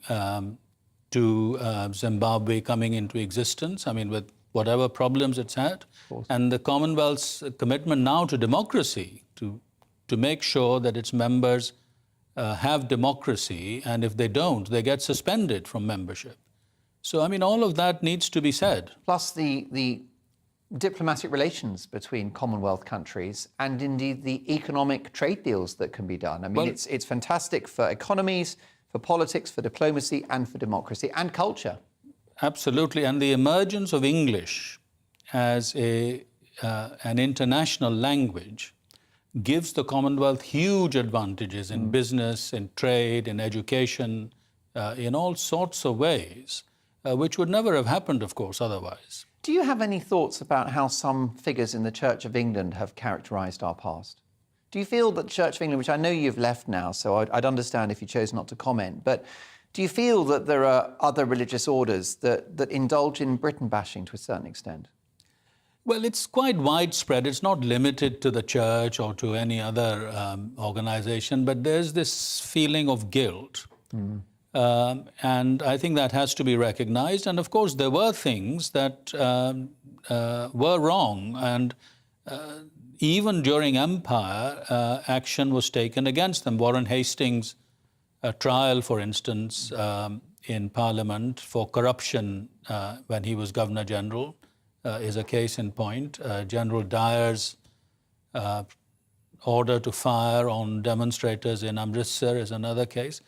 T: to Zimbabwe coming into existence, I mean, with whatever problems it's had. And the Commonwealth's commitment now to democracy, to make sure that its members have democracy, and if they don't, they get suspended from membership. So, I mean, all of that needs to be said.
I: Plus the diplomatic relations between Commonwealth countries and indeed the economic trade deals that can be done. I mean, it's fantastic for economies, for politics, for diplomacy and for democracy and culture.
T: Absolutely. And the emergence of English as an international language gives the Commonwealth huge advantages in business, in trade, in education, in all sorts of ways, which would never have happened, of course, otherwise.
I: Do you have any thoughts about how some figures in the Church of England have characterised our past? Do you feel that the Church of England, which I know you've left now, so I'd understand if you chose not to comment, but do you feel that there are other religious orders that indulge in Britain bashing to a certain extent?
T: Well, it's quite widespread. It's not limited to the church or to any other organisation, but there's this feeling of guilt. And I think that has to be recognised. And of course, there were things that were wrong. And even during empire, action was taken against them. Warren Hastings' trial, for instance, in Parliament for corruption when he was Governor General is a case in point. General Dyer's order to fire on demonstrators in Amritsar is another case.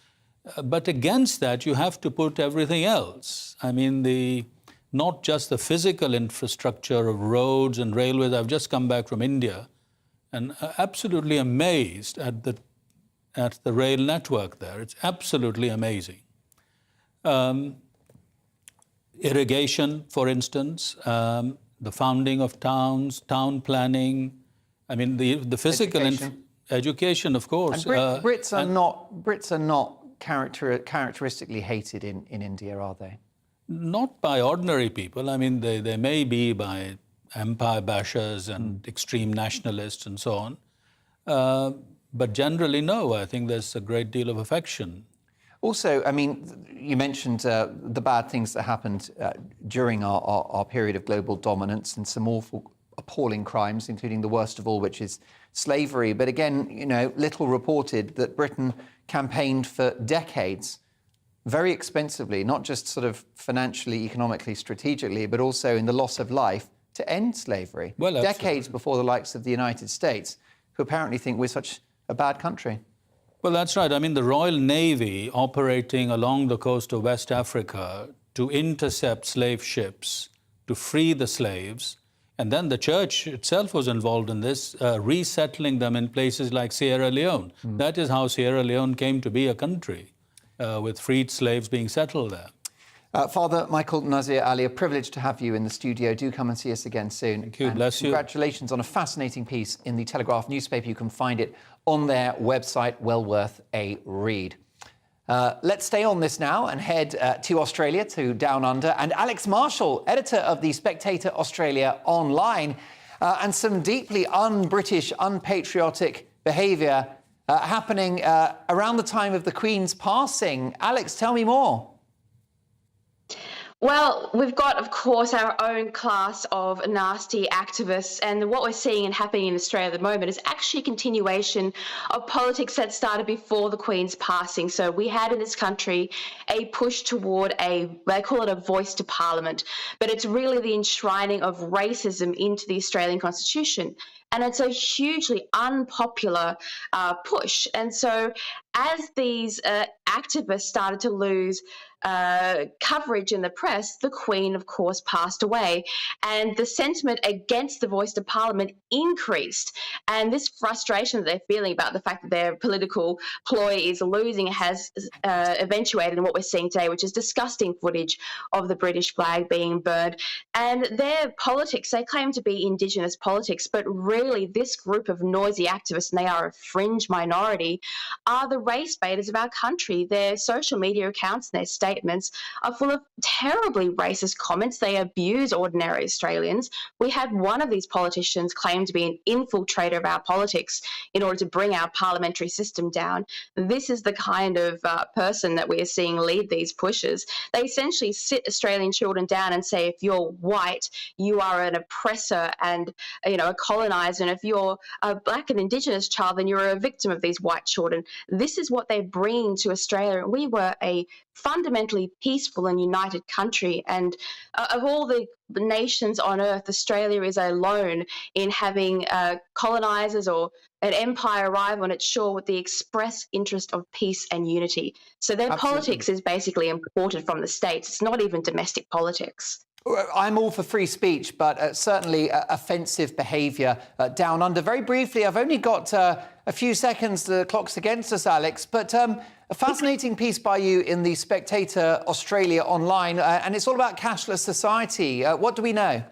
T: But against that, you have to put everything else. I mean, not just the physical infrastructure of roads and railways. I've just come back from India and absolutely amazed at the rail network there. It's absolutely amazing. Irrigation, for instance, the founding of towns, town planning. I mean, the physical education, of course.
I: And Brits are not characteristically hated in India, are they?
T: Not by ordinary people. I mean, they may be by empire bashers and extreme nationalists and so on. But generally, no. I think there's a great deal of affection.
I: Also, I mean, you mentioned the bad things that happened during our period of global dominance and some awful, appalling crimes, including the worst of all, which is slavery. But again, you know, little reported that Britain campaigned for decades, very expensively, not just sort of financially, economically, strategically, but also in the loss of life to end slavery. Well, decades before the likes of the United States, who apparently think we're such a bad country.
T: Well, that's right. I mean, the Royal Navy operating along the coast of West Africa to intercept slave ships, to free the slaves, and then the church itself was involved in this, resettling them in places like Sierra Leone. That is how Sierra Leone came to be a country, with freed slaves being settled there.
I: Father Michael Nazir Ali, a privilege to have you in the studio. Do come and see us again soon.
T: Thank you. Bless you.
I: Congratulations on a fascinating piece in the Telegraph newspaper. You can find it on their website, well worth a read. Let's stay on this now and head to Australia, to Down Under. And Alex Marshall, editor of The Spectator Australia Online, and some deeply un-British, unpatriotic behaviour happening around the time of the Queen's passing. Alex, tell me more.
U: Well, we've got, of course, our own class of nasty activists, and what we're seeing and happening in Australia at the moment is actually a continuation of politics that started before the Queen's passing. So we had in this country a push toward they call it a voice to Parliament, but it's really the enshrining of racism into the Australian Constitution. And it's a hugely unpopular push. And so as these activists started to lose coverage in the press, the Queen, of course, passed away. And the sentiment against the voice to Parliament increased. And this frustration that they're feeling about the fact that their political ploy is losing has eventuated in what we're seeing today, which is disgusting footage of the British flag being burned. And their politics, they claim to be Indigenous politics, but really this group of noisy activists, and they are a fringe minority, are the race baiters of our country. Their social media accounts and their statements are full of terribly racist comments. They abuse ordinary Australians. We had one of these politicians claim to be an infiltrator of our politics in order to bring our parliamentary system down. This is the kind of person that we are seeing lead these pushes. They essentially sit Australian children down and say, if you're white, you are an oppressor and a colonizer, and if you're a black and Indigenous child, then you're a victim of these white children. This is what they're bringing to Australia. We were a fundamentally peaceful and united country, and of all the nations on earth, Australia is alone in having colonisers or an empire arrive on its shore with the express interest of peace and unity. So their politics is basically imported from the States. It's not even domestic politics.
I: I'm all for free speech, but certainly offensive behaviour down under. Very briefly, I've only got a few seconds. The clock's against us, Alex, but a fascinating piece by you in the Spectator Australia online, and it's all about cashless society. What do we know?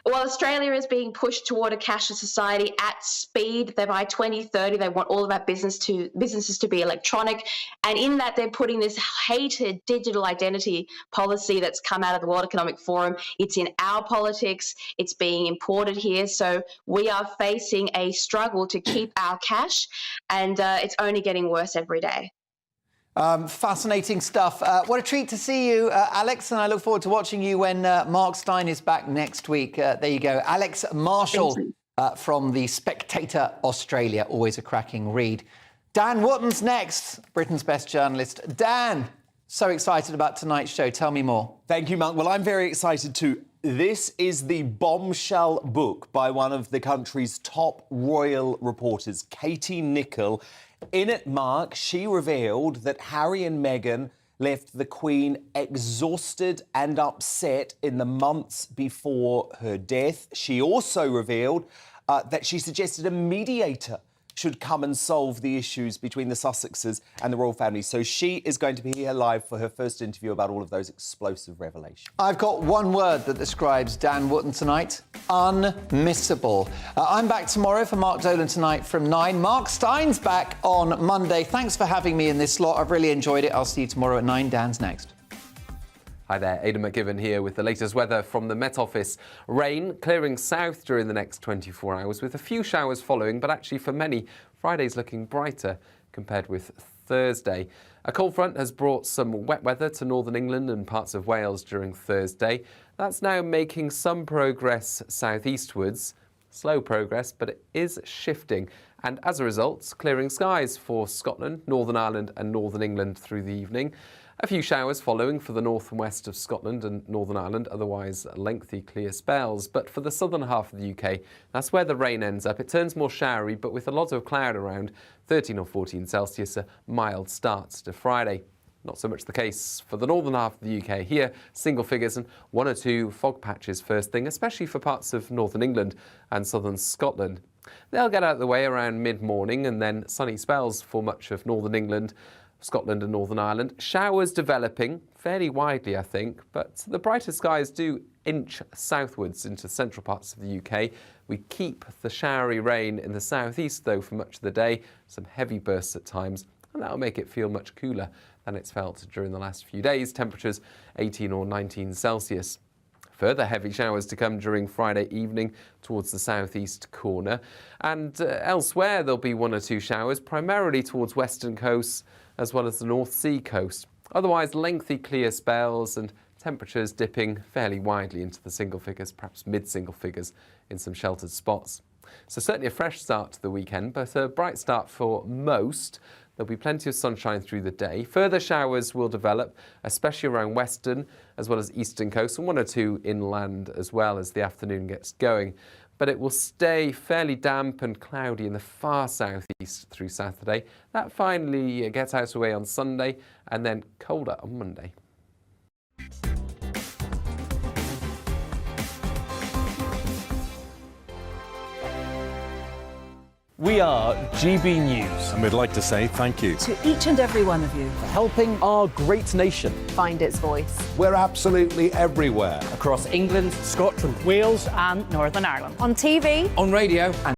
U: Well, Australia is being pushed toward a cashless society at speed. By 2030, they want all of our businesses to be electronic. And in that, they're putting this hated digital identity policy that's come out of the World Economic Forum. It's in our politics. It's being imported here. So we are facing a struggle to keep our cash, and it's only getting worse every day.
I: Fascinating stuff. What a treat to see you, Alex, and I look forward to watching you when Mark Steyn is back next week. There you go. Alex Marshall from the Spectator Australia. Always a cracking read. Dan Wootton's next, Britain's best journalist. Dan, so excited about tonight's show. Tell me more.
V: Thank you, Mark. Well, I'm very excited too. This is the bombshell book by one of the country's top royal reporters, Katie Nicholl. In it, Mark, she revealed that Harry and Meghan left the Queen exhausted and upset in the months before her death. She also revealed that she suggested a mediator should come and solve the issues between the Sussexes and the royal family. So she is going to be here live for her first interview about all of those explosive revelations.
I: I've got one word that describes Dan Wootton tonight: unmissable. I'm back tomorrow for Mark Dolan Tonight from 9. Mark Steyn's back on Monday. Thanks for having me in this slot. I've really enjoyed it. I'll see you tomorrow at 9. Dan's next.
A: Hi there, Aidan McGivern here with the latest weather from the Met Office. Rain clearing south during the next 24 hours with a few showers following, but actually for many, Friday's looking brighter compared with Thursday. A cold front has brought some wet weather to northern England and parts of Wales during Thursday. That's now making some progress southeastwards. Slow progress, but it is shifting. And as a result, clearing skies for Scotland, Northern Ireland and Northern England through the evening. A few showers following for the north and west of Scotland and Northern Ireland, otherwise lengthy clear spells. But for the southern half of the UK, that's where the rain ends up. It turns more showery, but with a lot of cloud around, 13 or 14 Celsius, a mild start to Friday. Not so much the case for the northern half of the UK. Here, single figures and 1 or 2 fog patches first thing, especially for parts of northern England and southern Scotland. They'll get out of the way around mid-morning, and then sunny spells for much of northern England, Scotland and Northern Ireland. Showers developing fairly widely, I think, but the brighter skies do inch southwards into central parts of the UK. We keep the showery rain in the southeast, though, for much of the day. Some heavy bursts at times, and that'll make it feel much cooler than it's felt during the last few days. Temperatures 18 or 19 Celsius. Further heavy showers to come during Friday evening towards the southeast corner. And elsewhere, there'll be 1 or 2 showers, primarily towards western coasts as well as the North Sea coast. Otherwise, lengthy clear spells and temperatures dipping fairly widely into the single figures, perhaps mid-single figures in some sheltered spots. So certainly a fresh start to the weekend, but a bright start for most. There'll be plenty of sunshine through the day. Further showers will develop, especially around western as well as eastern coast, and 1 or 2 inland as well as the afternoon gets going. But it will stay fairly damp and cloudy in the far southeast through Saturday. That finally gets out of the way on Sunday, and then colder on Monday.
B: We are GB News.
J: And we'd like to say thank you
D: To each and every one of you.
O: For helping our great nation
E: Find its voice.
C: We're absolutely everywhere.
O: across England, Scotland,
E: Wales and Northern Ireland. On TV,
O: on radio, and